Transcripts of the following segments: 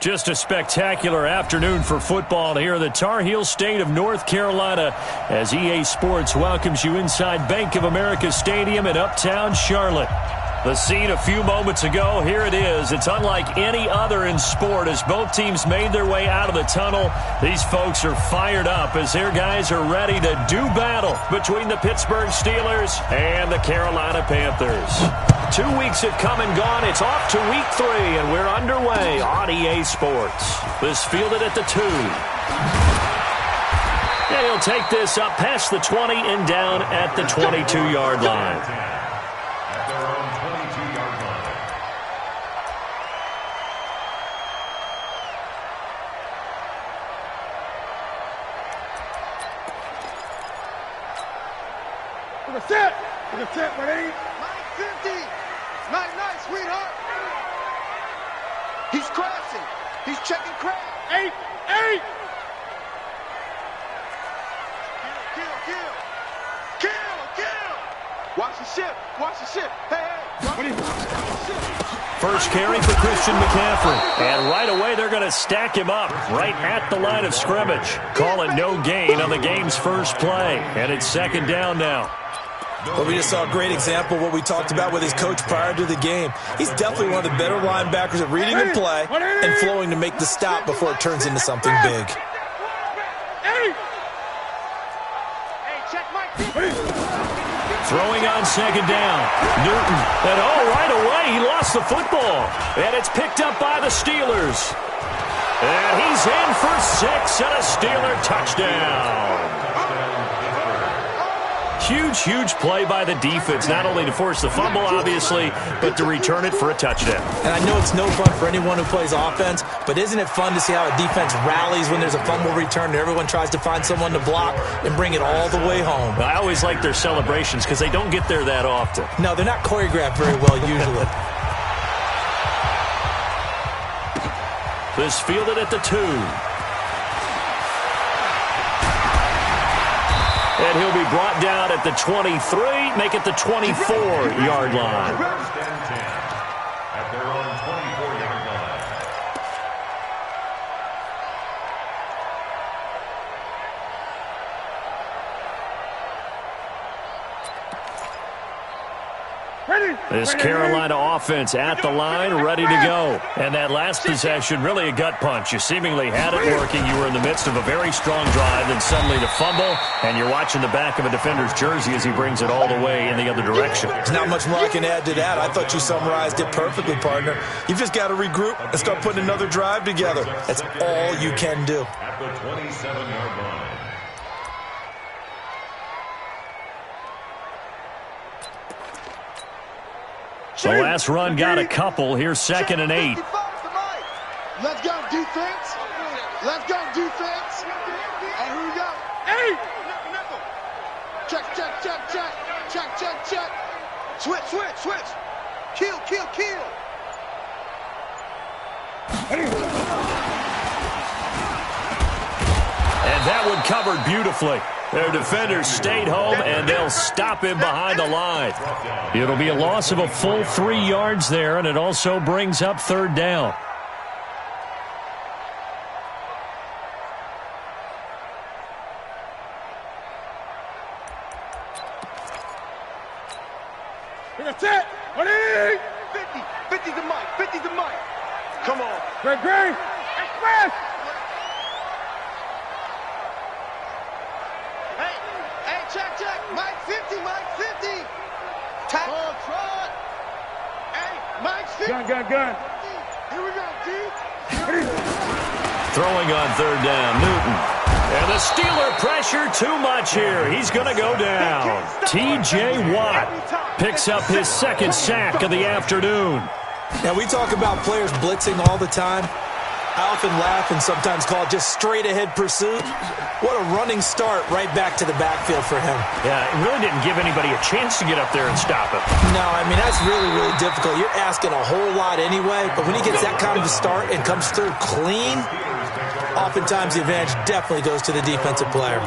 Just a spectacular afternoon for football here in the Tar Heel state of North Carolina as EA Sports welcomes you inside Bank of America Stadium in Uptown Charlotte. The scene a few moments ago, here it is. It's unlike any other in sport as both teams made their way out of the tunnel. These folks are fired up as their guys are ready to do battle between the Pittsburgh Steelers and the Carolina Panthers. 2 weeks have come and gone. It's off to week 3, and we're underway on EA Sports. This fielded at the 2. And he'll take this up past the 20 and down at the 22-yard line. Set, ready? 950. Night, sweetheart. He's crashing. He's checking crash. 8. Kill. Watch the ship. Hey. First carry for Christian McCaffrey. And right away, they're going to stack him up right at the line of scrimmage. Call it no gain on the game's first play. And it's second down now. Well, we just saw a great example of what we talked about with his coach prior to the game. He's definitely one of the better linebackers at reading a play and flowing to make the stop before it turns into something big. Throwing on second down. Newton. And right away, he lost the football. And it's picked up by the Steelers. And he's in for 6 and a Steeler touchdown. Huge play by the defense, not only to force the fumble, obviously, but to return it for a touchdown. And I know it's no fun for anyone who plays offense, but isn't it fun to see how a defense rallies when there's a fumble return and everyone tries to find someone to block and bring it all the way home? I always like their celebrations because they don't get there that often. No, they're not choreographed very well usually. This fielded at the 2. And he'll be brought down at the 23, make it the 24-yard line. At their own 24-yard line. This Carolina offense at the line, ready to go. And that last possession, really a gut punch. You seemingly had it working. You were in the midst of a very strong drive, then suddenly the fumble, and you're watching the back of a defender's jersey as he brings it all the way in the other direction. There's not much more I can add to that. I thought you summarized it perfectly, partner. You've just got to regroup and start putting another drive together. That's all you can do. At the 27-yard line. The last run got a couple. Here's 2nd and 8. Let's go defense. And here we go. 8. Check. Switch. Kill. And that one covered beautifully. Their defenders stayed home, and they'll stop him behind the line. It'll be a loss of a full 3 yards there, and it also brings up 3rd down. That's it. 50 to Mike. Come on. Great. Express. Check. Mike 50. Tap. Trot. Hey, Mike 50. Gun. Here we go, D. Throwing on 3rd down, Newton. And the Steeler pressure too much here. He's going to go down. T.J. Watt picks up his 2nd sack of the afternoon. Now, we talk about players blitzing all the time. I often laugh and sometimes call it just straight-ahead pursuit. What a running start right back to the backfield for him. Yeah, it really didn't give anybody a chance to get up there and stop him. No, I mean, that's really difficult. You're asking a whole lot anyway, but when he gets that kind of a start and comes through clean, oftentimes the advantage definitely goes to the defensive player.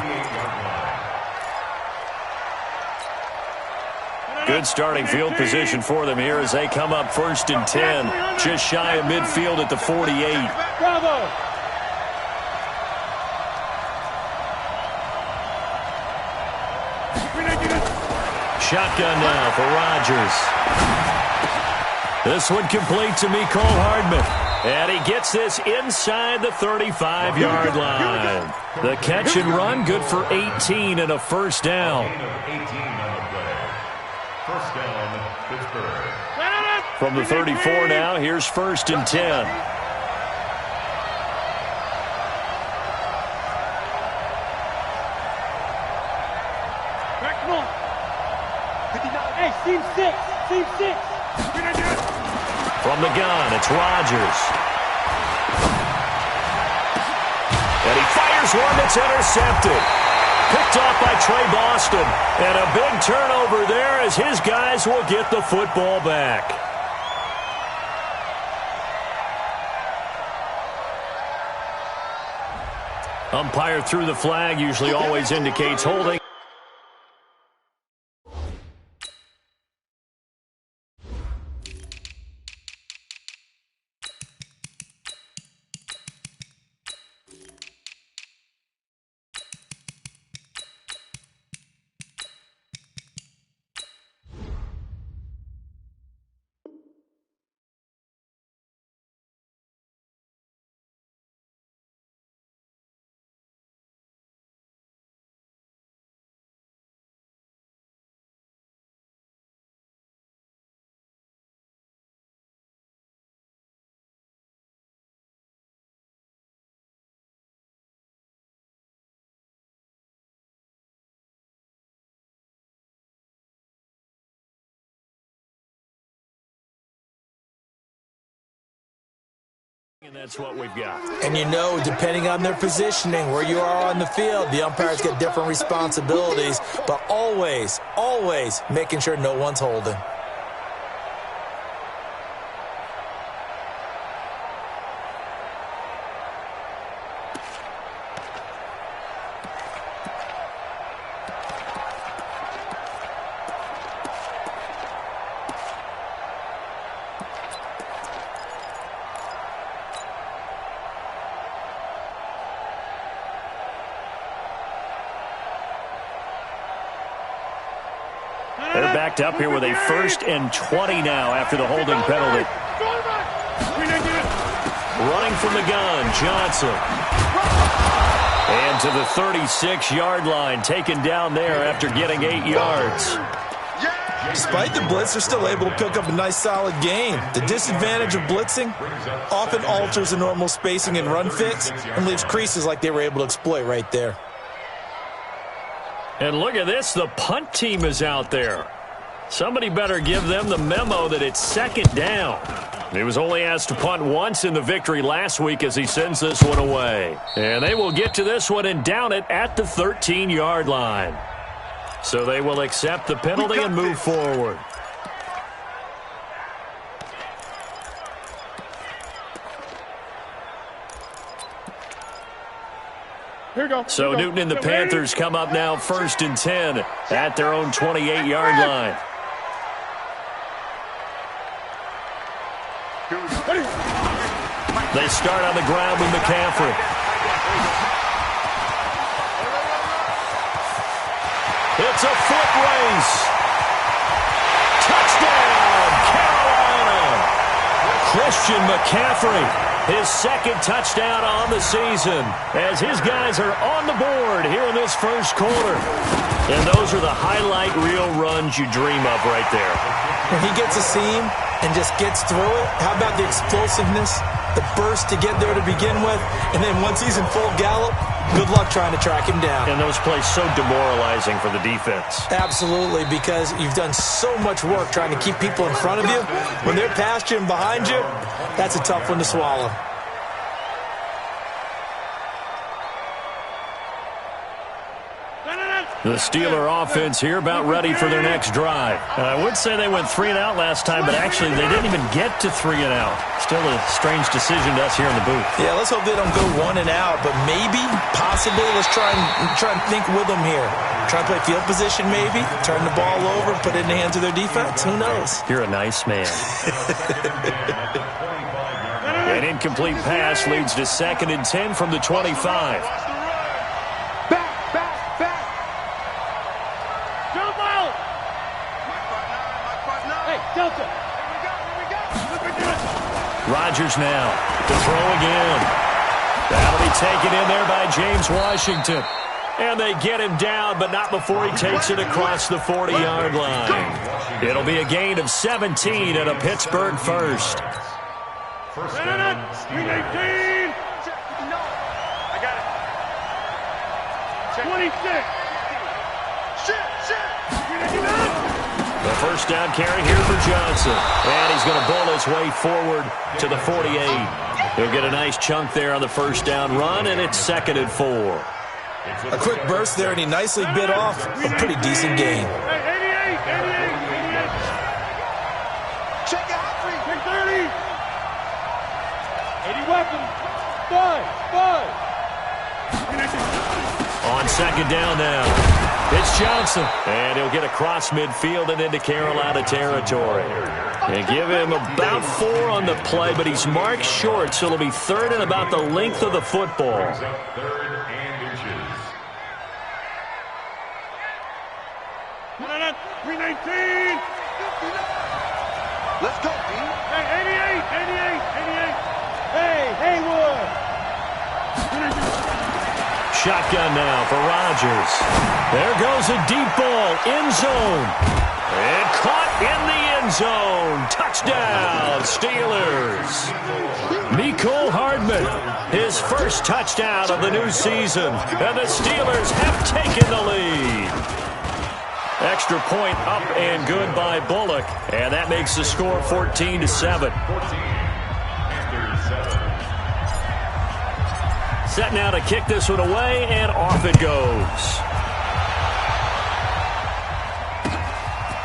Good starting field position for them here as they come up 1st and 10. Just shy of midfield at the 48. Bravo! Shotgun now for Rodgers. This one complete to Mecole Hardman. And he gets this inside the 35-yard line. The catch and run good for 18 and a first down. 18 on the play. First down, Pittsburgh. From the 34 now, here's 1st and 10. Come on. Hey, team 6. Team 6. From the gun, it's Rodgers. And he fires one that's intercepted. Picked off by Trey Boston. And a big turnover there as his guys will get the football back. Umpire threw the flag, usually always indicates holding. And that's what we've got. And you know, depending on their positioning, where you are on the field, the umpires get different responsibilities, but always, always making sure no one's holding. They're backed up here with a 1st and 20 now after the holding penalty. Running from the gun, Johnson. And to the 36-yard line, taken down there after getting 8 yards. Despite the blitz, they're still able to pick up a nice, solid gain. The disadvantage of blitzing often alters the normal spacing and run fits and leaves creases like they were able to exploit right there. And look at this, the punt team is out there. Somebody better give them the memo that it's 2nd down. He was only asked to punt once in the victory last week as he sends this one away. And they will get to this one and down it at the 13-yard line. So they will accept the penalty and move forward. So Newton and the Panthers come up now 1st and 10 at their own 28-yard line. They start on the ground with McCaffrey. It's a foot race. Touchdown, Carolina. Christian McCaffrey. His 2nd touchdown on the season as his guys are on the board here in this 1st quarter. And those are the highlight reel runs you dream of right there. When he gets a seam and just gets through it, how about the explosiveness, the burst to get there to begin with, and then once he's in full gallop, good luck trying to track him down. And those plays so demoralizing for the defense. Absolutely, because you've done so much work trying to keep people in front of you. When they're past you and behind you, that's a tough one to swallow. The Steeler offense here about ready for their next drive. I would say they went 3 and out last time, but actually they didn't even get to 3 and out. Still a strange decision to us here in the booth. Yeah, let's hope they don't go 1 and out, but maybe, possibly, let's try and think with them here. Try to play field position maybe, turn the ball over, put it in the hands of their defense. Who knows? You're a nice man. An incomplete pass leads to 2nd and 10 from the 25. Back. Jump out. Hey, Delta. Here we go. Rodgers now to throw again. That'll be taken in there by James Washington. And they get him down, but not before he takes it across the 40-yard line. It'll be a gain of 17 and a Pittsburgh first. First down, 319. I got it. 26. The first down carry here for Johnson. And he's going to bowl his way forward to the 48. He'll get a nice chunk there on the first down run, and it's 2nd and 4. A quick burst there, and he nicely bit off a pretty decent gain. 88. Check out 30. 80 weapons. 5. On 2nd down now. It's Johnson. And he'll get across midfield and into Carolina territory. And give him about 4 on the play, but he's marked short, so it'll be 3rd and about the length of the football. 3rd and inches. 319. Let's go, B. Hey, 88. Hey, Haywood. Shotgun now for Rodgers. There goes a deep ball, end zone. And caught in the end zone. Touchdown, Steelers. Mecole Hardman, his first touchdown of the new season. And the Steelers have taken the lead. Extra point up and good by Bullock. And that makes the score 14-7. Set now to kick this one away, and off it goes.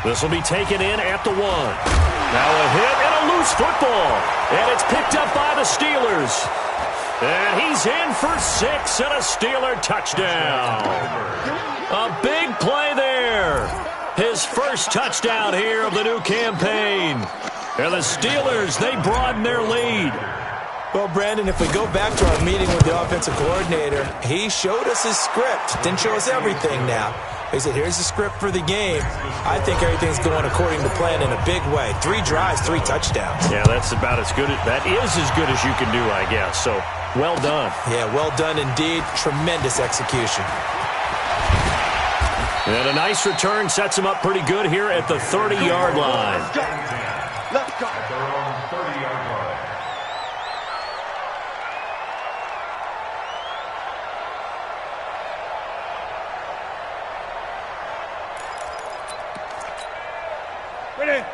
This will be taken in at the 1. Now a hit and a loose football. And it's picked up by the Steelers. And he's in for 6 and a Steeler touchdown. A big play there. His first touchdown here of the new campaign. And the Steelers, they broaden their lead. Well, Brandon, if we go back to our meeting with the offensive coordinator, he showed us his script. Didn't show us everything now. He said, here's the script for the game. I think everything's going according to plan in a big way. 3 drives, 3 touchdowns. Yeah, that's about as good. That is as good as you can do, I guess. So, well done. Yeah, well done indeed. Tremendous execution. And a nice return sets him up pretty good here at the 30-yard line. Let's go. At their own 30-yard line.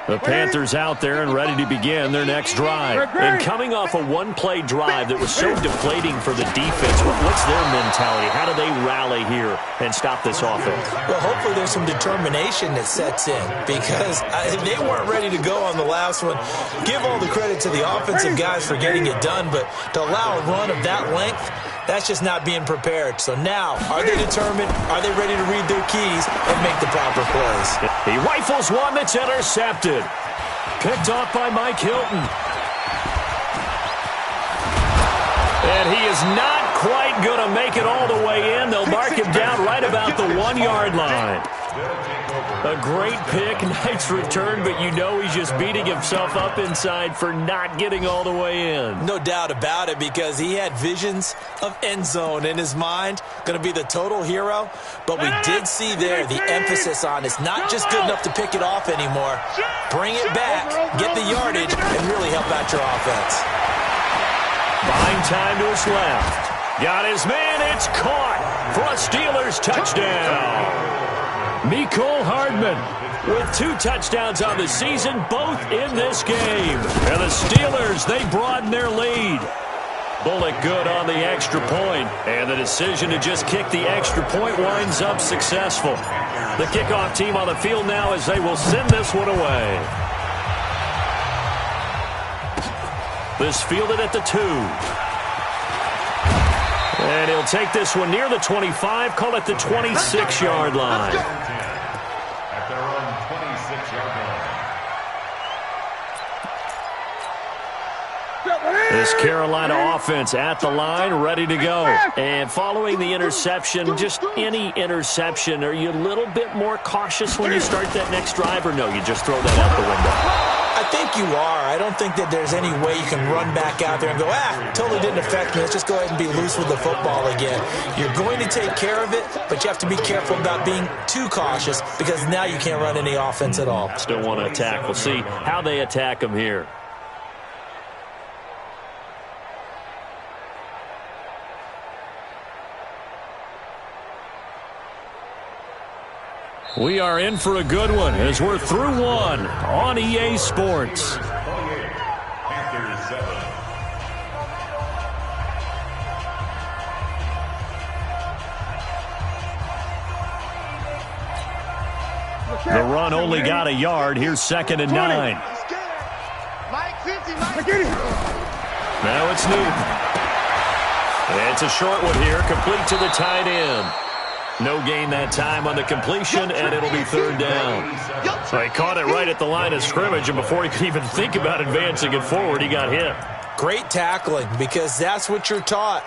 The Panthers out there and ready to begin their next drive. And coming off a one-play drive that was so deflating for the defense, what's their mentality? How do they rally here and stop this offense? Well, hopefully there's some determination that sets in because they weren't ready to go on the last one. Give all the credit to the offensive guys for getting it done, but to allow a run of that length, that's just not being prepared. So now, are they determined? Are they ready to read their keys and make the proper plays? He rifles one that's intercepted. Picked off by Mike Hilton. And he is not quite going to make it all the way in. They'll mark him down right about the 1-yard line. A great pick, nice return, but you know he's just beating himself up inside for not getting all the way in. No doubt about it, because he had visions of end zone in his mind, going to be the total hero. But we did see there the emphasis on it's not just good enough to pick it off anymore. Bring it back, get the yardage, and really help out your offense. Buying time to his left. Got his man, it's caught for a Steelers touchdown. Mecole Hardman with 2 touchdowns on the season, both in this game. And the Steelers, they broaden their lead. Bullock good on the extra point, and the decision to just kick the extra point winds up successful. The kickoff team on the field now as they will send this one away. This fielded at the 2. And he'll take this one near the 25, call it the 26-yard line. At their own 26-yard line. This Carolina offense at the line, ready to go. And following the interception, just any interception, are you a little bit more cautious when you start that next drive, or no, you just throw that out the window? I think you are. I don't think that there's any way you can run back out there and go, totally didn't affect me. Let's just go ahead and be loose with the football again. You're going to take care of it, but you have to be careful about being too cautious because now you can't run any offense at all. Still want to attack. We'll see how they attack them here. We are in for a good one as we're through one on EA Sports. Panthers 7. The run only got a yard. Here's 2nd and 9. Now it's Newton. It's a short one here, complete to the tight end. No gain that time on the completion, and it'll be 3rd down. So he caught it right at the line of scrimmage, and before he could even think about advancing it forward, he got hit. Great tackling, because that's what you're taught.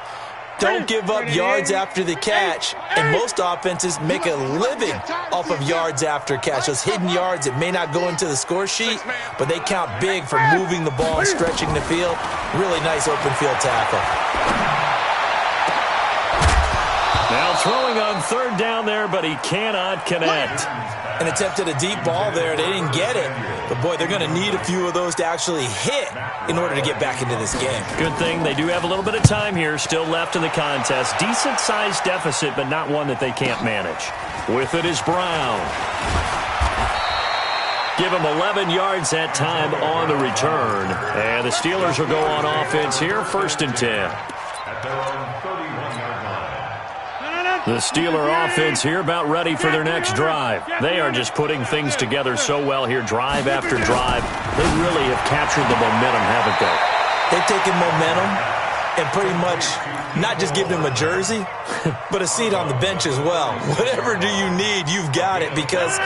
Don't give up yards after the catch, and most offenses make a living off of yards after catch. Those hidden yards that may not go into the score sheet, but they count big for moving the ball and stretching the field. Really nice open field tackle. Now throwing on 3rd down there, but he cannot connect. And attempted a deep ball there. They didn't get it. But, boy, they're going to need a few of those to actually hit in order to get back into this game. Good thing they do have a little bit of time here still left in the contest. Decent-sized deficit, but not one that they can't manage. With it is Brown. Give him 11 yards that time on the return. And the Steelers will go on offense here, 1st and 10. At their own 31-yard line. The Steeler offense here about ready for their next drive. They are just putting things together so well here, drive after drive. They really have captured the momentum, haven't they? They've taken momentum and pretty much not just given him a jersey, but a seat on the bench as well. Whatever do you need, you've got it, because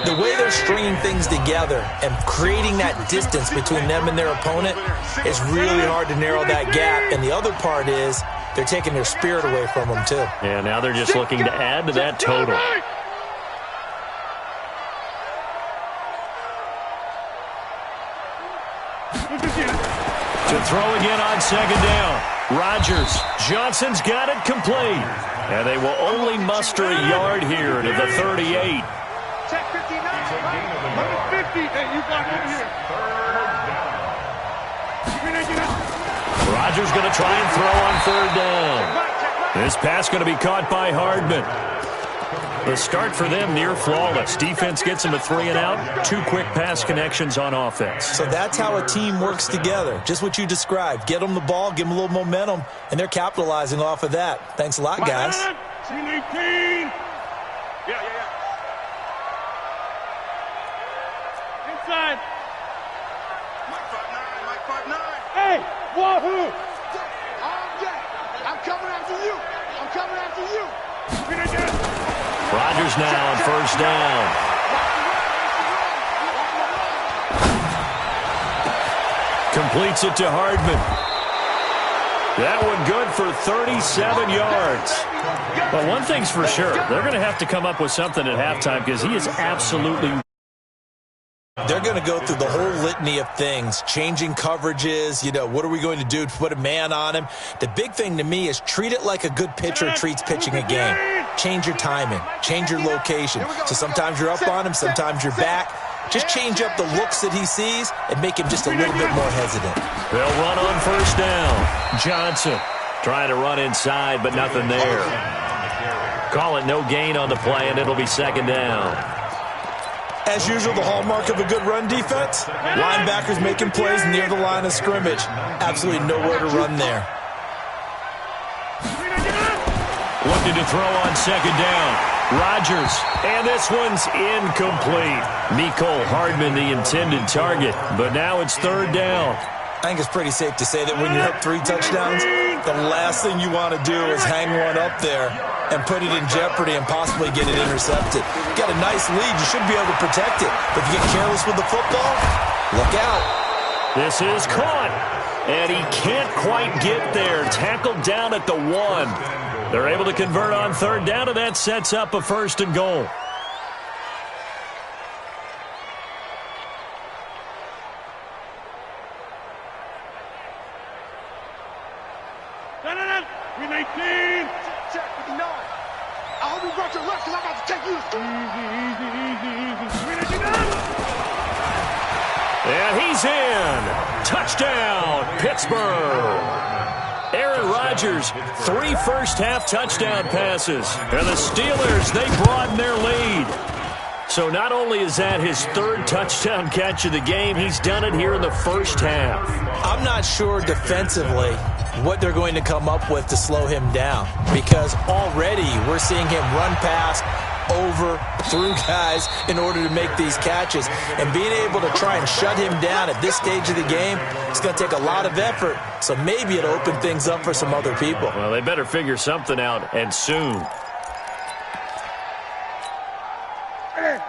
the way they're stringing things together and creating that distance between them and their opponent is really hard to narrow that gap. And the other part is they're taking their spirit away from them, too. Yeah, now they're just looking to add to that total. To throw again on 2nd down. Rodgers. Johnson's got it complete. And they will only muster a yard here to the 38. Check 59. 150. Hey, you got it here. Rodgers going to try and throw on 3rd down. This pass going to be caught by Hardman. The start for them near flawless. Defense gets them a 3 and out. 2 quick pass connections on offense. So that's how a team works together. Just what you described. Get them the ball, give them a little momentum, and they're capitalizing off of that. Thanks a lot, guys. C-19. Yeah. Inside. Mike 5'9". Hey, wahoo! I'm coming after you. Rodgers now on 1st down. Completes it to Hardman. That one good for 37 yards. But one thing's for sure, they're going to have to come up with something at halftime because he is absolutely... They're going to go through the whole litany of things, changing coverages, what are we going to do to put a man on him? The big thing to me is treat it like a good pitcher treats pitching a game. Change your timing, change your location. So sometimes you're up on him, sometimes you're back. Just change up the looks that he sees and make him just a little bit more hesitant. They'll run on 1st down. Johnson trying to run inside, but nothing there. Call it no gain on the play, and it'll be 2nd down. As usual, the hallmark of a good run defense, linebackers making plays near the line of scrimmage. Absolutely nowhere to run there. Looking to throw on 2nd down. Rodgers, and this one's incomplete. Mecole Hardman, the intended target, but now it's 3rd down. I think it's pretty safe to say that when you're up 3 touchdowns, the last thing you want to do is hang one up there and put it in jeopardy and possibly get it intercepted. You got a nice lead. You should be able to protect it. But if you get careless with the football, look out. This is caught, and he can't quite get there. Tackled down at the 1. They're able to convert on 3rd down, and that sets up a 1st and goal. And he's in. Touchdown, Pittsburgh. Aaron Rodgers, 3 first-half touchdown passes. And the Steelers, they broaden their lead. So not only is that his 3rd touchdown catch of the game, he's done it here in the first half. I'm not sure defensively what they're going to come up with to slow him down, because already we're seeing him run past, over, through guys in order to make these catches. And being able to try and shut him down at this stage of the game, it's going to take a lot of effort. So maybe it'll open things up for some other people. Well, they better figure something out, and soon.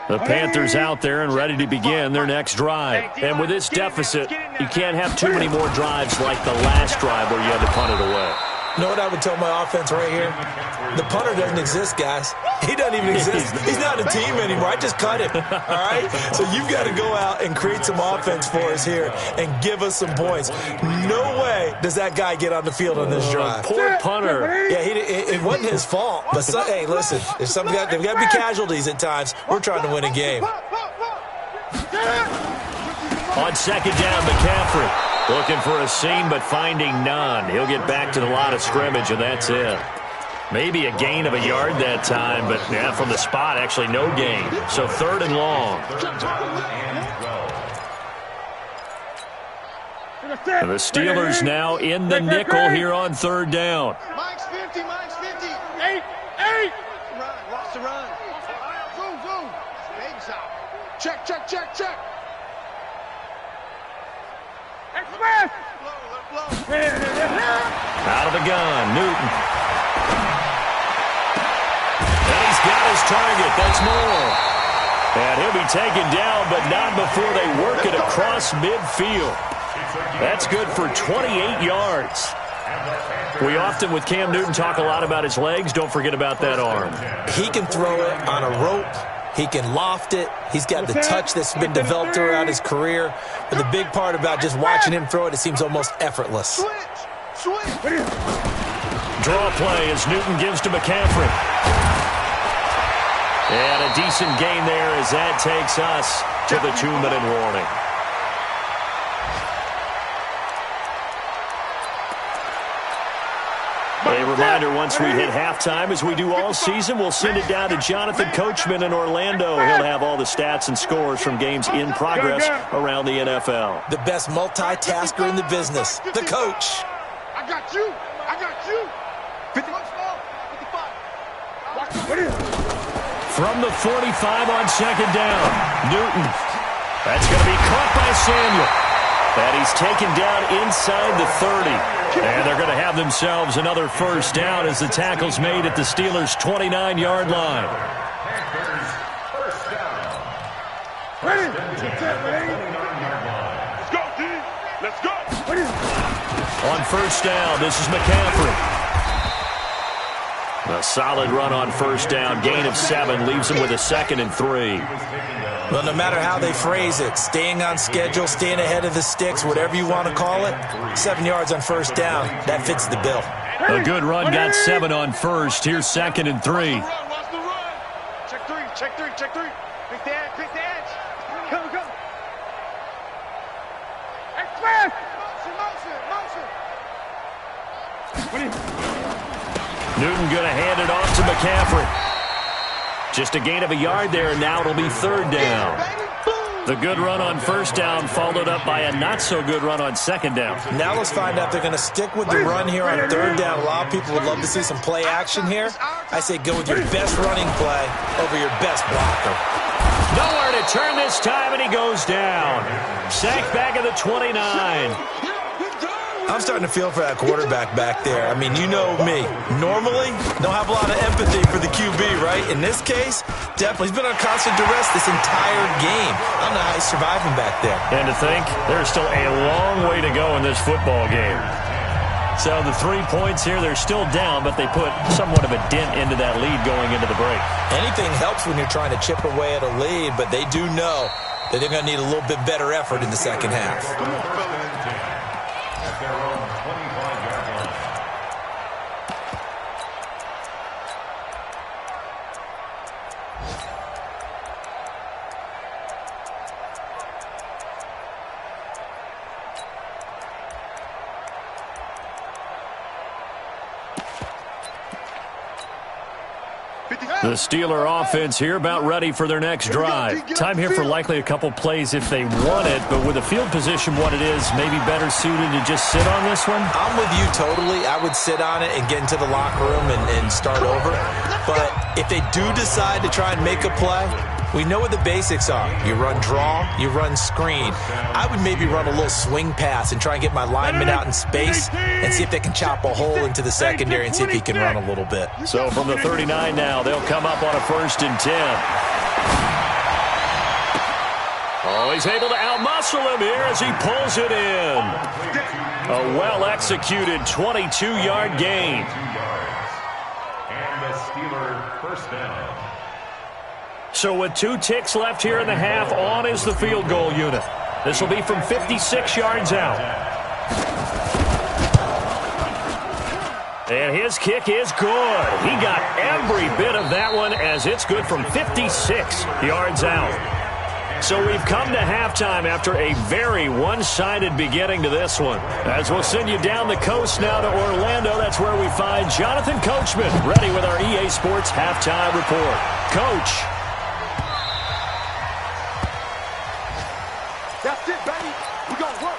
The Panthers out there and ready to begin their next drive. And with this deficit, you can't have too many more drives like the last drive where you had to punt it away. You know what I would tell my offense right here? The punter doesn't exist, guys. He doesn't even exist. He's not a team anymore. I just cut him, all right? So you've got to go out and create some offense for us here and give us some points. No way does that guy get on the field on this drive. Poor punter. Yeah, it wasn't his fault. But, hey, listen, there's there's got to be casualties at times. We're trying to win a game. On 2nd down, McCaffrey. Looking for a seam, but finding none. He'll get back to the line of scrimmage, and that's it. Maybe a gain of a yard that time, but yeah, from the spot, actually no gain. So 3rd and long. And the Steelers now in the nickel here on 3rd down. Mike's 50, Mike's 50. 8, 8. Run, watch the run. Zoom, zoom. Baby's out. Check, check, check, check. Express! Out of the gun, Newton. And he's got his target. That's Moore. And he'll be taken down, but not before they work it across midfield. That's good for 28 yards. We often, with Cam Newton, talk a lot about his legs. Don't forget about that arm. He can throw it on a rope. He can loft it. He's got the touch that's been developed throughout his career. But the big part about just watching him throw it, it seems almost effortless. Draw play as Newton gives to McCaffrey. And a decent gain there as that takes us to the 2-minute warning. A reminder, once we hit halftime, as we do all season, we'll send it down to Jonathan Coachman in Orlando. He'll have all the stats and scores from games in progress around the NFL. The best multitasker in the business, the coach. I got you. I got you. 55. From the 45 on 2nd down, Newton. That's going to be caught by Samuel. And he's taken down inside the 30. And they're going to have themselves another 1st down as the tackle's made at the Steelers' 29-yard line. Ready? Let's go, team. Let's go. On 1st down, this is McCaffrey. A solid run on 1st down. Gain of 7 leaves him with a 2nd and 3. Well, no matter how they phrase it, staying on schedule, staying ahead of the sticks, whatever you want to call it, 7 yards on 1st down, that fits the bill. A good run got 7 on 1st. Here's 2nd and 3. Watch the run. Check 3, check 3, check 3. Pick the edge, pick the edge. Come, come. Express! Motion, motion. Newton going to hand it off to McCaffrey. Just a gain of a yard there, and now it'll be 3rd down. The good run on 1st down followed up by a not-so-good run on 2nd down. Now let's find out if they're going to stick with the run here on 3rd down. A lot of people would love to see some play action here. I say go with your best running play over your best blocker. Nowhere to turn this time, and he goes down. Sacked back at the 29. I'm starting to feel for that quarterback back there. I mean, you know me. Normally, don't have a lot of empathy for the QB, right? In this case, definitely. He's been on constant duress this entire game. I don't know how he's surviving back there. And to think, there's still a long way to go in this football game. So the 3 points here, they're still down, but they put somewhat of a dent into that lead going into the break. Anything helps when you're trying to chip away at a lead, but they do know that they're going to need a little bit better effort in the second half. The Steeler offense here about ready for their next drive. Time here for likely a couple plays if they want it, but with the field position what it is, maybe better suited to just sit on this one? I'm with you totally. I would sit on it and get into the locker room and start over. But if they do decide to try and make a play, we know what the basics are. You run draw, you run screen. I would maybe run a little swing pass and try and get my lineman out in space and see if they can chop a hole into the secondary and see if he can run a little bit. So from the 39 now, they'll come up on a 1st and 10. Oh, he's able to outmuscle him here as he pulls it in. A well-executed 22-yard gain. And the Steeler first down. So with 2 ticks left here in the half, on is the field goal unit. This will be from 56 yards out. And his kick is good. He got every bit of that one as it's good from 56 yards out. So we've come to halftime after a very one-sided beginning to this one. As we'll send you down the coast now to Orlando, that's where we find Jonathan Coachman ready with our EA Sports Halftime Report. Coach. That's it, baby. We're going to work.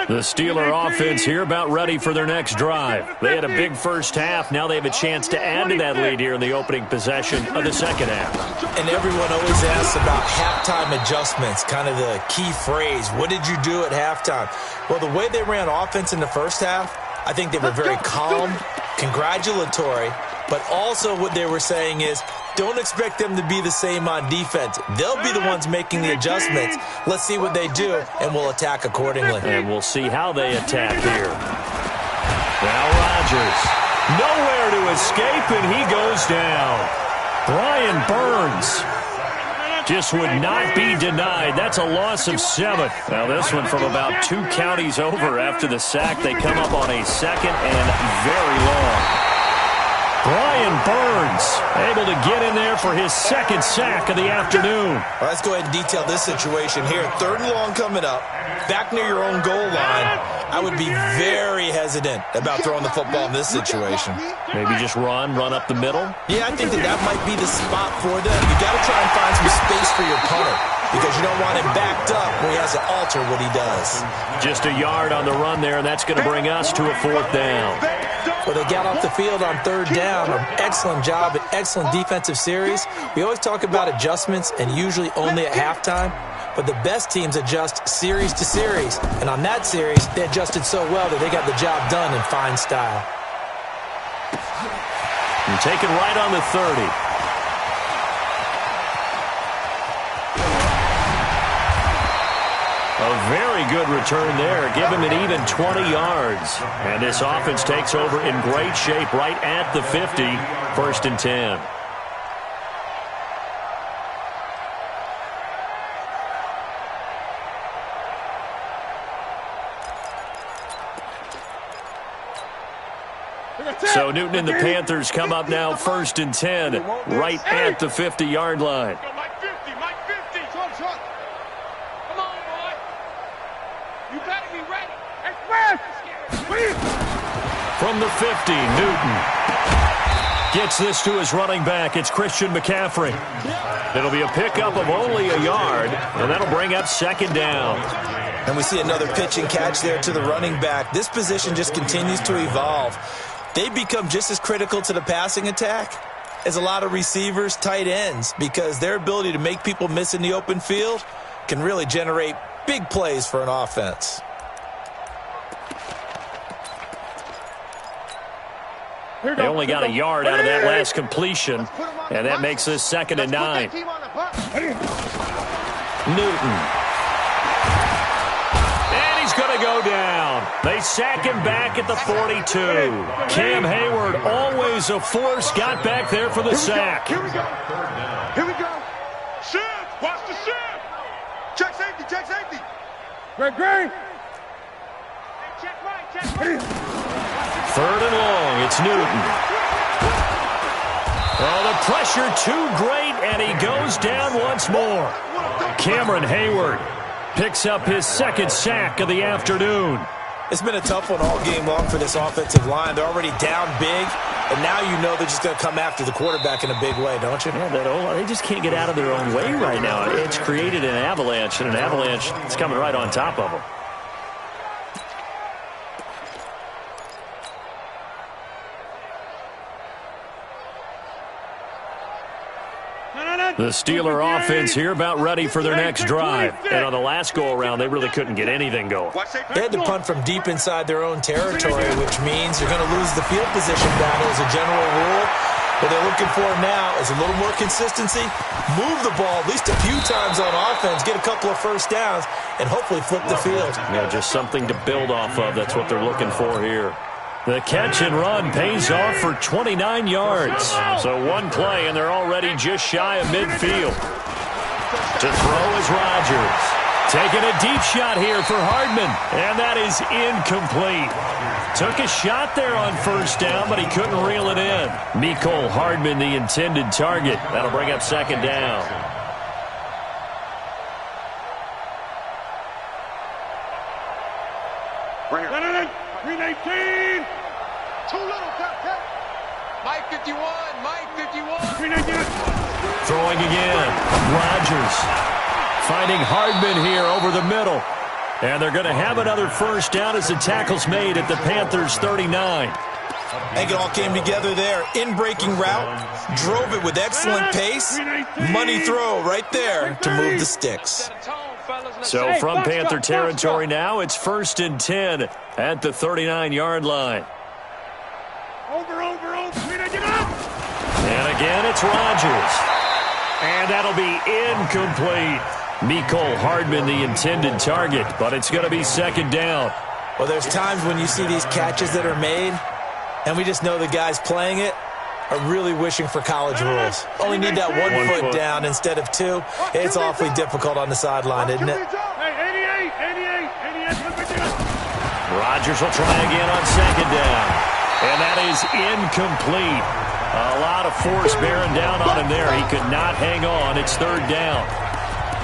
The Steeler offense here about ready for their next drive. They had a big first half. Now they have a chance to add to that lead here in the opening possession of the second half. And everyone always asks about halftime adjustments, kind of the key phrase. What did you do at halftime? Well, the way they ran offense in the first half, I think they were very calm, congratulatory, but also what they were saying is, don't expect them to be the same on defense. They'll be the ones making the adjustments. Let's see what they do, and we'll attack accordingly. And we'll see how they attack here. Now Rodgers. Nowhere to escape, and he goes down. Brian Burns just would not be denied. That's a loss of 7. Now this one from about 2 counties over after the sack. They come up on a 2nd and very long. Brian Burns able to get in there for his 2nd sack of the afternoon. Well, let's go ahead and detail this situation here. 3rd and long coming up, back near your own goal line. I would be very hesitant about throwing the football in this situation. Maybe just run up the middle? Yeah, I think that might be the spot for them. You got to try and find some space for your punter because you don't want him backed up where he has to alter what he does. Just a yard on the run there, and that's going to bring us to a 4th down. Well, they got off the field on 3rd down. An excellent job, an excellent defensive series. We always talk about adjustments and usually only at halftime, but the best teams adjust series to series. And on that series, they adjusted so well that they got the job done in fine style. And taken right on the 30. A very good return there. Give him an even 20 yards. And this offense takes over in great shape right at the 50. 1st and 10. So Newton and the Panthers come up now 1st and 10 right at the 50-yard line. From the 50, Newton gets this to his running back. It's Christian McCaffrey. It'll be a pickup of only a yard, and that'll bring up 2nd down. And we see another pitch and catch there to the running back. This position just continues to evolve. They become just as critical to the passing attack as a lot of receivers, tight ends, because their ability to make people miss in the open field can really generate big plays for an offense. They only got a yard out of that last completion, and that makes this 2nd and 9. Newton. And he's going to go down. They sack him back at the 42. Cam Hayward, always a force, got back there for the sack. Here we go. Here we go. Shift. Watch the shift. Check safety. Check safety. Great. Check right. Check right. 3rd and long. It's Newton. Oh, the pressure too great, and he goes down once more. Cameron Hayward picks up his 2nd sack of the afternoon. It's been a tough one all game long for this offensive line. They're already down big, and now you know they're just going to come after the quarterback in a big way, don't you? Yeah, they just can't get out of their own way right now. It's created an avalanche, and an avalanche is coming right on top of them. The Steeler offense here about ready for their next drive. And on the last go-around, they really couldn't get anything going. They had to punt from deep inside their own territory, which means you're going to lose the field position battle as a general rule. What they're looking for now is a little more consistency, move the ball at least a few times on offense, get a couple of first downs, and hopefully flip the field. Yeah, just something to build off of. That's what they're looking for here. The catch and run pays off for 29 yards. So one play, and they're already just shy of midfield. To throw is Rodgers. Taking a deep shot here for Hardman, and that is incomplete. Took a shot there on 1st down, but he couldn't reel it in. Mecole Hardman, the intended target. That'll bring up 2nd down. Bring it. 319. Too little, tap. Mike 51. Mike 51. Throwing again. Rodgers finding Hardman here over the middle. And they're going to have another 1st down as the tackle's made at the Panthers' 39. I think it all came together there. In-breaking route. Drove it with excellent pace. Money throw right there to move the sticks. So from Panther territory now, it's 1st and 10 at the 39-yard line. Over. And again, it's Rodgers. And that'll be incomplete. Mecole Hardman, the intended target, but it's going to be 2nd down. Well, there's times when you see these catches that are made, and we just know the guys playing it are really wishing for college rules. Only need that one foot down instead of 2. It's awfully difficult on the sideline, isn't it? Hey, 88. Rodgers will try again on 2nd down. And that is incomplete. A lot of force bearing down on him there. He could not hang on. It's 3rd down.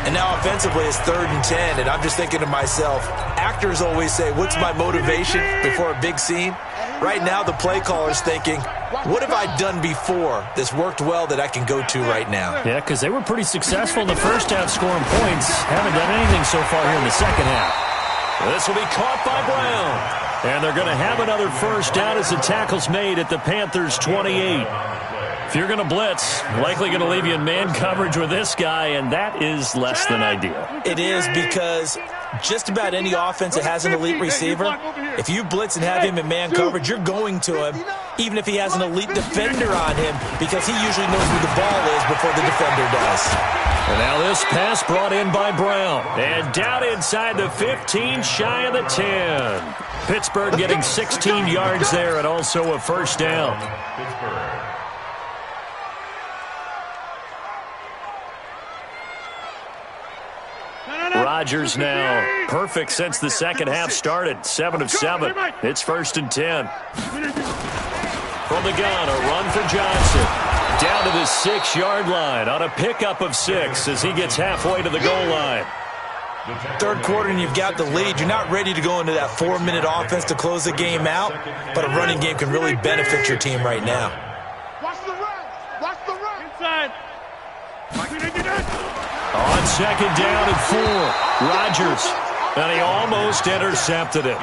And now offensively it's 3rd and 10, and I'm just thinking to myself, actors always say, what's my motivation before a big scene? Right now the play caller's thinking, what have I done before that's worked well that I can go to right now? Yeah, because they were pretty successful in the 1st half scoring points. Haven't done anything so far here in the 2nd half. This will be caught by Brown. And they're going to have another 1st down as the tackle's made at the Panthers' 28. If you're going to blitz, likely going to leave you in man coverage with this guy, and that is less than ideal. It is, because just about any offense that has an elite receiver, if you blitz and have him in man coverage, you're going to him, even if he has an elite defender on him, because he usually knows where the ball is before the defender does. And now this pass brought in by Brown. And down inside the 15, shy of the 10. Pittsburgh getting 16 yards there and also a 1st down. Rodgers now perfect since the 2nd half started. 7 of 7. It's 1st and 10. From the gun, a run for Johnson. Down to the 6-yard line on a pickup of 6 as he gets halfway to the goal line. 3rd quarter and you've got the lead. You're not ready to go into that 4-minute offense to close the game out, but a running game can really benefit your team right now. Watch the run. Watch the run. Inside. On 2nd down and 4, Rodgers And he almost intercepted it.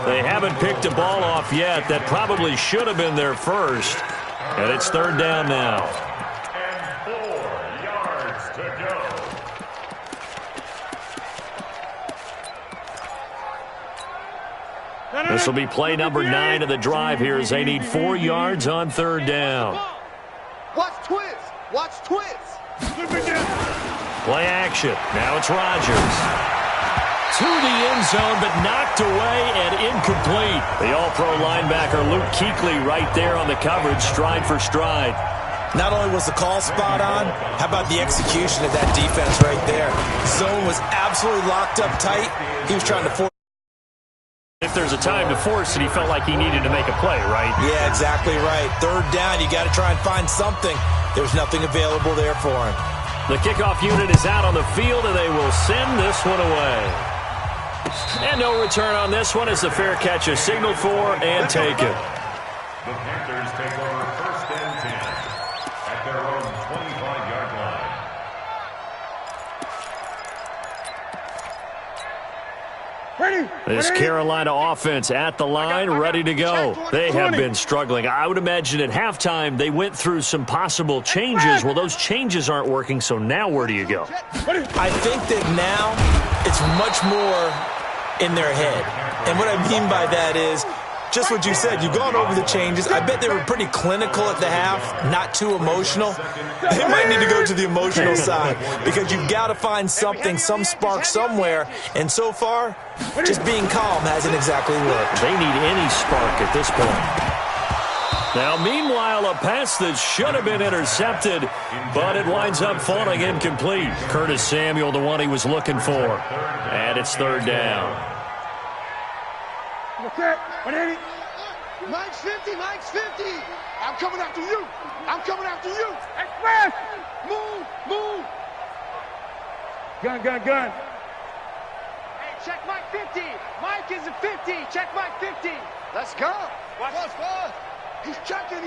They haven't picked a ball off yet. That probably should have been their first. And it's third down now. And 4 yards to go. This will be play number 9 of the drive here as they need 4 yards on third down. Watch twist. Watch twist. Play action. Now it's Rodgers. To the end zone, but knocked away and incomplete. The all-pro linebacker Luke Kuechly right there on the coverage, stride for stride. Not only was the call spot on, how about the execution of that defense right there? Zone was absolutely locked up tight. He was trying to force. If there's a time to force it, he felt like he needed to make a play, right? Yeah, exactly right. Third down, you got to try and find something. There's nothing available there for him. The kickoff unit is out on the field, and they will send this one away. And no return on this one as the fair catch is signaled for and taken. The Panthers take over 1st and 10 at their own 25-yard line. This Carolina offense at the line, ready to go. They have been struggling. I would imagine at halftime they went through some possible changes. Well, those changes aren't working, so now where do you go? I think that now it's much more in their head. And what I mean by that is just what you said. You've gone over the changes. I bet they were pretty clinical at the half, not too emotional. They might need to go to the emotional side because you've got to find something, some spark somewhere. And so far, just being calm hasn't exactly worked. They need any spark at this point. Now, meanwhile, a pass that should have been intercepted, but it winds up falling incomplete. Curtis Samuel, the one he was looking for. And it's third down. Mike's 50, Mike's 50. I'm coming after you. I'm coming after you. Express. Move, move. Gun. Hey, check Mike 50. Mike is a 50. Check Mike 50. Let's go. Watch. He's checking.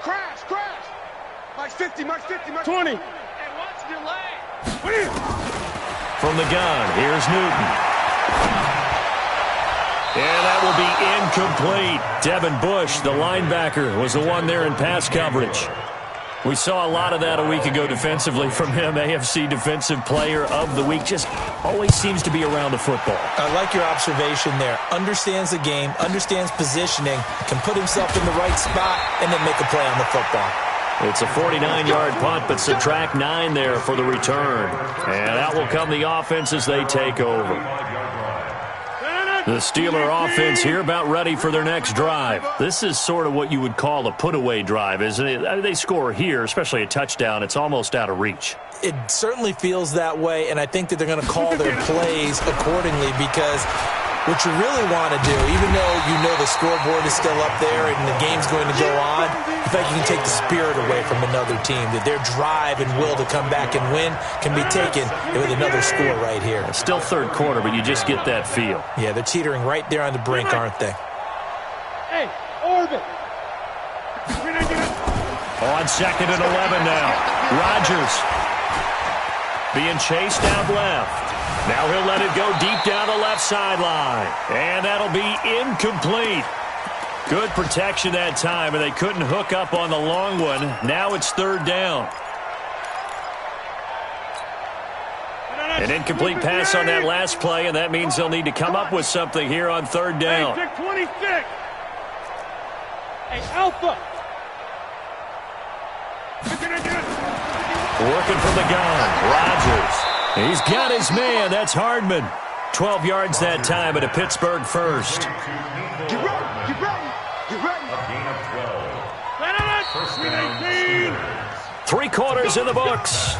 Crash. Mike's 50, Mike's 20. And what's delay? From the gun, here's Newton. And that will be incomplete. Devin Bush, the linebacker, was the one there in pass coverage. We saw a lot of that a week ago defensively from him. AFC Defensive Player of the Week. Just always seems to be around the football. I like your observation there. Understands the game, understands positioning, can put himself in the right spot, and then make a play on the football. It's a 49-yard punt, but subtract 9 there for the return. And out will come the offense as they take over. The Steeler offense here about ready for their next drive. This is sort of what you would call a put-away drive, isn't it? I mean, they score here, especially a touchdown. It's almost out of reach. It certainly feels that way, and I think that they're going to call their plays accordingly because what you really want to do, even though you know the scoreboard is still up there and the game's going to go on, in fact, you can take the spirit away from another team, that their drive and will to come back and win can be taken with another score right here. It's still third quarter, but you just get that feel. Yeah, they're teetering right there on the brink, aren't they? Hey, orbit. On 2nd and 11 now. Rodgers being chased out left. Now he'll let it go deep down the left sideline. And that'll be incomplete. Good protection that time, and they couldn't hook up on the long one. Now it's third down. An incomplete pass on that last play, and that means they'll need to come up with something here on third down. Hey, 26. Hey, Alpha. Working from the gun, Rodgers. He's got his man. That's Hardman. 12 yards that time at a Pittsburgh first. Get ready. A gain of 12. 3 quarters in the books.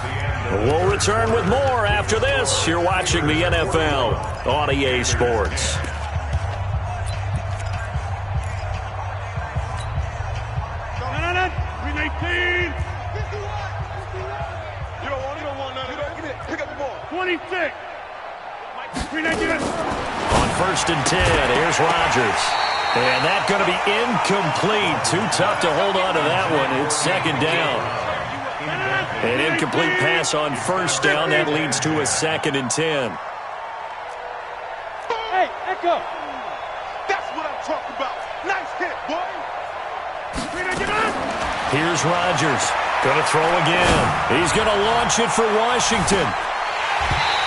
We'll return with more after this. You're watching the NFL on EA Sports. On 1st and 10, here's Rodgers. And that's going to be incomplete. Too tough to hold on to that one. It's second down. An incomplete pass on first down. That leads to a 2nd and 10. Back up. That's what I'm talking about. Nice hit, boy. Here's Rodgers. Going to throw again. He's going to launch it for Washington.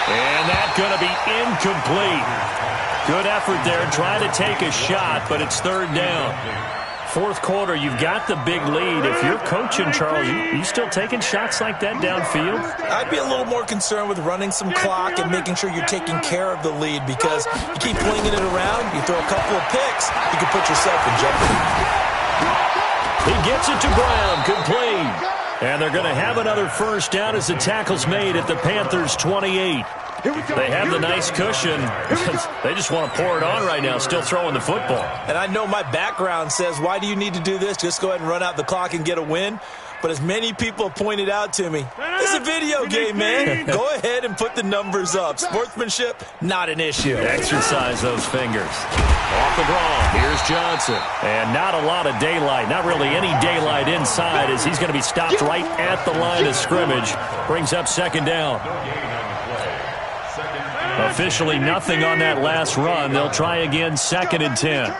And that's going to be incomplete. Good effort there trying to take a shot, but it's third down. Fourth quarter, you've got the big lead. If you're coaching, Charles, you still taking shots like that downfield? I'd be a little more concerned with running some clock and making sure you're taking care of the lead, because you keep flinging it around, you throw a couple of picks, you can put yourself in jeopardy. He gets it to Brown, complete. And they're going to have another first down as the tackle's made at the Panthers' 28. They have the nice cushion. They just want to pour it on right now, still throwing the football. And I know my background says, why do you need to do this? Just go ahead and run out the clock and get a win. But as many people have pointed out to me, it's a video game, man. Go ahead and put the numbers up. Sportsmanship, not an issue. Exercise those fingers. Off the draw. Here's Johnson. And not a lot of daylight. Not really any daylight inside, as he's going to be stopped right at the line of scrimmage. Brings up second down. Officially nothing on that last run. They'll try again, 2nd and 10.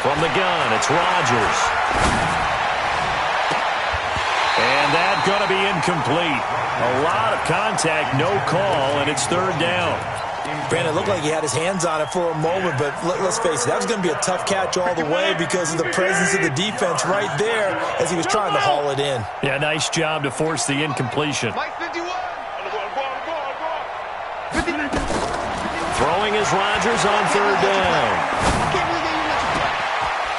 From the gun, it's Rodgers. And that's going to be incomplete. A lot of contact, no call, and it's third down. Brandon, it looked like he had his hands on it for a moment, but let's face it, that was going to be a tough catch all the way because of the presence of the defense right there as he was trying to haul it in. Yeah, nice job to force the incompletion. Throwing is Rodgers on third down.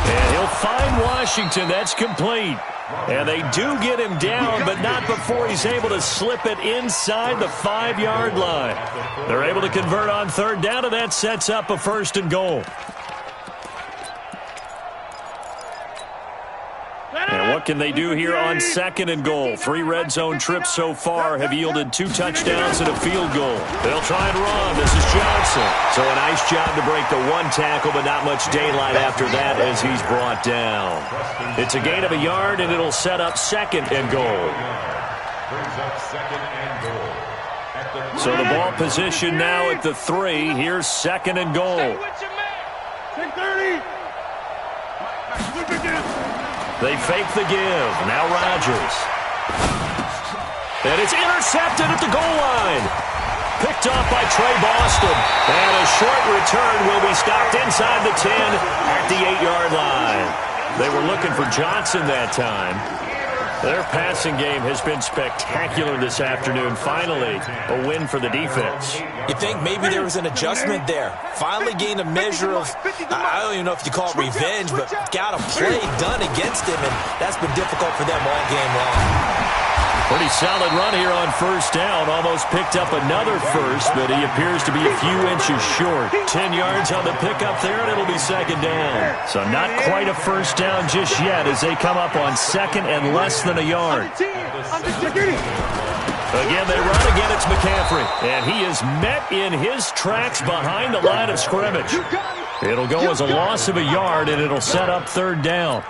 And he'll find Washington. That's complete. And they do get him down, but not before he's able to slip it inside the 5-yard line. They're able to convert on third down, and that sets up a 1st and goal. And what can they do here on 2nd and goal? 3 red zone trips so far have yielded 2 touchdowns and a field goal. They'll try and run. This is Johnson. So a nice job to break the 1 tackle, but not much daylight after that as he's brought down. It's a gain of a yard, and it'll set up 2nd and goal. So the ball position now at the 3. Here's 2nd and goal. They fake the give. Now Rodgers. And it's intercepted at the goal line. Picked off by Trey Boston. And a short return will be stopped inside the 10 at the 8-yard line. They were looking for Johnson that time. Their passing game has been spectacular this afternoon. Finally, a win for the defense. You think maybe there was an adjustment there. Finally gained a measure of, I don't even know if you call it revenge, but got a play done against him, and that's been difficult for them all game long. Pretty solid run here on first down. Almost picked up another first, but he appears to be a few inches short. 10 yards on the pickup there, and it'll be 2nd down. So not quite a first down just yet as they come up on 2nd and less than a yard. Again, they run. Again, it's McCaffrey. And he is met in his tracks behind the line of scrimmage. It'll go as a loss of a yard, and it'll set up 3rd down.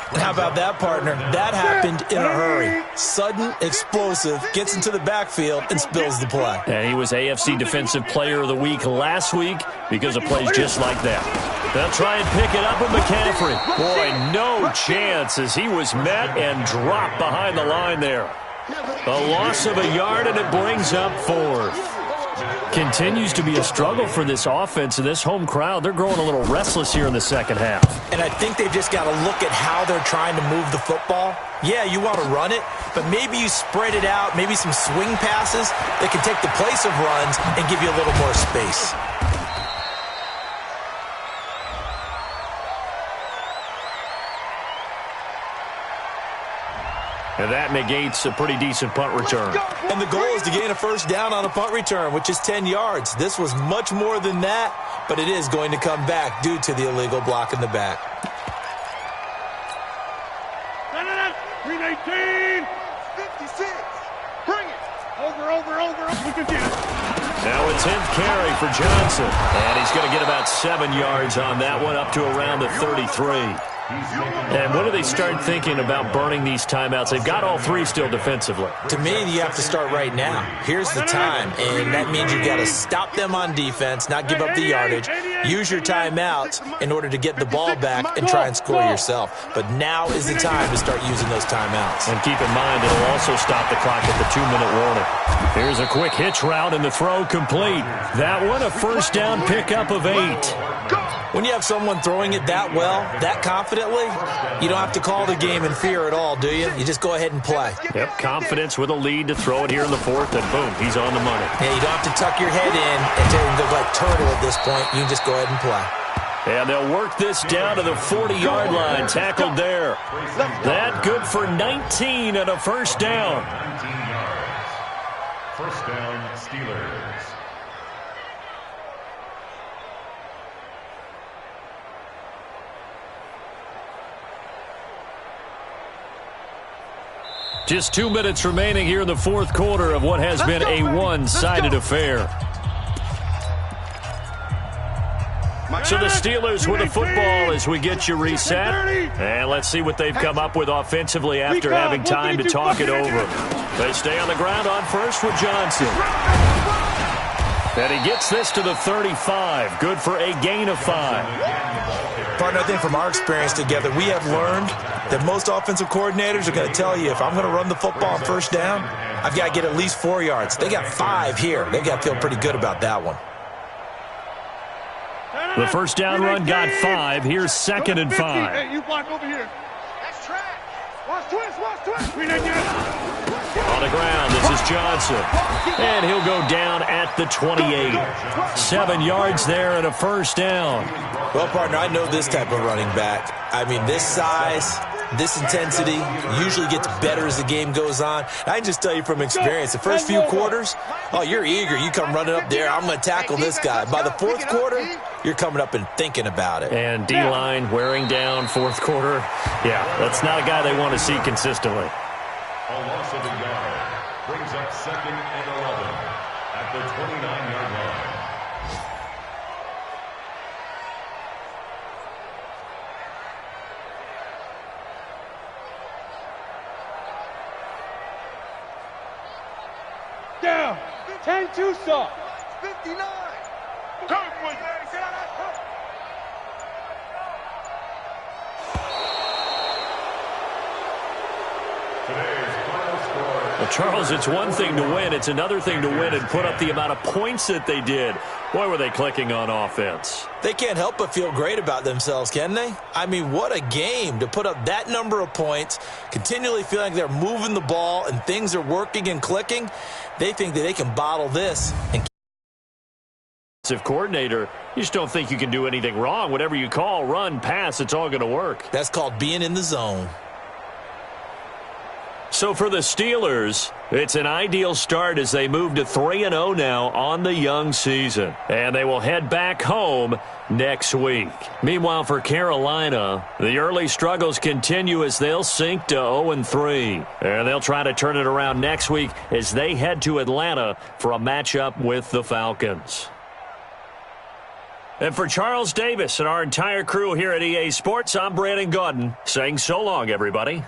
How about that, partner? That happened in a hurry. Sudden, explosive, gets into the backfield and spills the play. And he was AFC Defensive Player of the Week last week because of plays just like that. They'll try and pick it up with McCaffrey. Boy, no chance as he was met and dropped behind the line there. A loss of a yard, and it brings up 4th. Continues to be a struggle for this offense and this home crowd. They're growing a little restless here in the second half. And I think they've just got to look at how they're trying to move the football. Yeah, you want to run it, but maybe you spread it out, maybe some swing passes that can take the place of runs and give you a little more space. And that negates a pretty decent punt return. And the goal is to gain a first down on a punt return, which is 10 yards. This was much more than that, but it is going to come back due to the illegal block in the back. 319. 56. Bring it. Over. Now a 10th carry for Johnson. And he's going to get about 7 yards on that one, up to around the 33. And what do they start thinking about burning these timeouts? They've got all three still defensively. To me, you have to start right now. Here's the time, and that means you've got to stop them on defense, not give up the yardage, use your timeouts in order to get the ball back and try and score yourself. But now is the time to start using those timeouts. And keep in mind, it'll also stop the clock at the 2-minute warning. Here's a quick hitch route, and the throw complete. That one, a first down pickup of 8. When you have someone throwing it that well, that confidently, you don't have to call the game in fear at all, do you? You just go ahead and play. Yep, confidence with a lead to throw it here in the fourth, and boom, he's on the money. Yeah, you don't have to tuck your head in and look like turtle at this point. You can just go ahead and play. And they'll work this down to the 40-yard line, tackled there. That good for 19 and a first down. 19 yards. First down, Steelers. Just 2 minutes remaining here in the fourth quarter of what has been a one-sided affair. So the Steelers with the football as we get you reset. And let's see what they've come up with offensively after having time to talk it over. They stay on the ground on first with Johnson. And he gets this to the 35. Good for a gain of 5. Partner, I think from our experience together, we have learned that most offensive coordinators are going to tell you, if I'm going to run the football on first down, I've got to get at least 4 yards. They got 5 here. They've got to feel pretty good about that one. The first down run got 5. Here's 2nd and 5. Hey, you block over here. That's track. Watch twist, watch twist. On the ground, this is Johnson. And he'll go down at the 28. 7 yards there and a first down. Well, partner, I know this type of running back. I mean, this size, this intensity usually gets better as the game goes on. I can just tell you from experience, the first few quarters, oh, you're eager. You come running up there, I'm going to tackle this guy. By the fourth quarter, you're coming up and thinking about it. And D-line wearing down fourth quarter. Yeah, that's not a guy they want to see consistently. A loss of a yard brings up 2nd and 11 at the 29-yard line. Down. 10-2 stop. 59. Come on, Well, Charles, it's one thing to win. It's another thing to win and put up the amount of points that they did. Boy, were they clicking on offense. They can't help but feel great about themselves, can they? I mean, what a game to put up that number of points, continually feeling like they're moving the ball and things are working and clicking. They think that they can bottle this and coordinator, you just don't think you can do anything wrong. Whatever you call, run, pass, it's all going to work. That's called being in the zone. So for the Steelers, it's an ideal start as they move to 3-0 now on the young season. And they will head back home next week. Meanwhile, for Carolina, the early struggles continue as they'll sink to 0-3. And they'll try to turn it around next week as they head to Atlanta for a matchup with the Falcons. And for Charles Davis and our entire crew here at EA Sports, I'm Brandon Gaudin saying so long, everybody.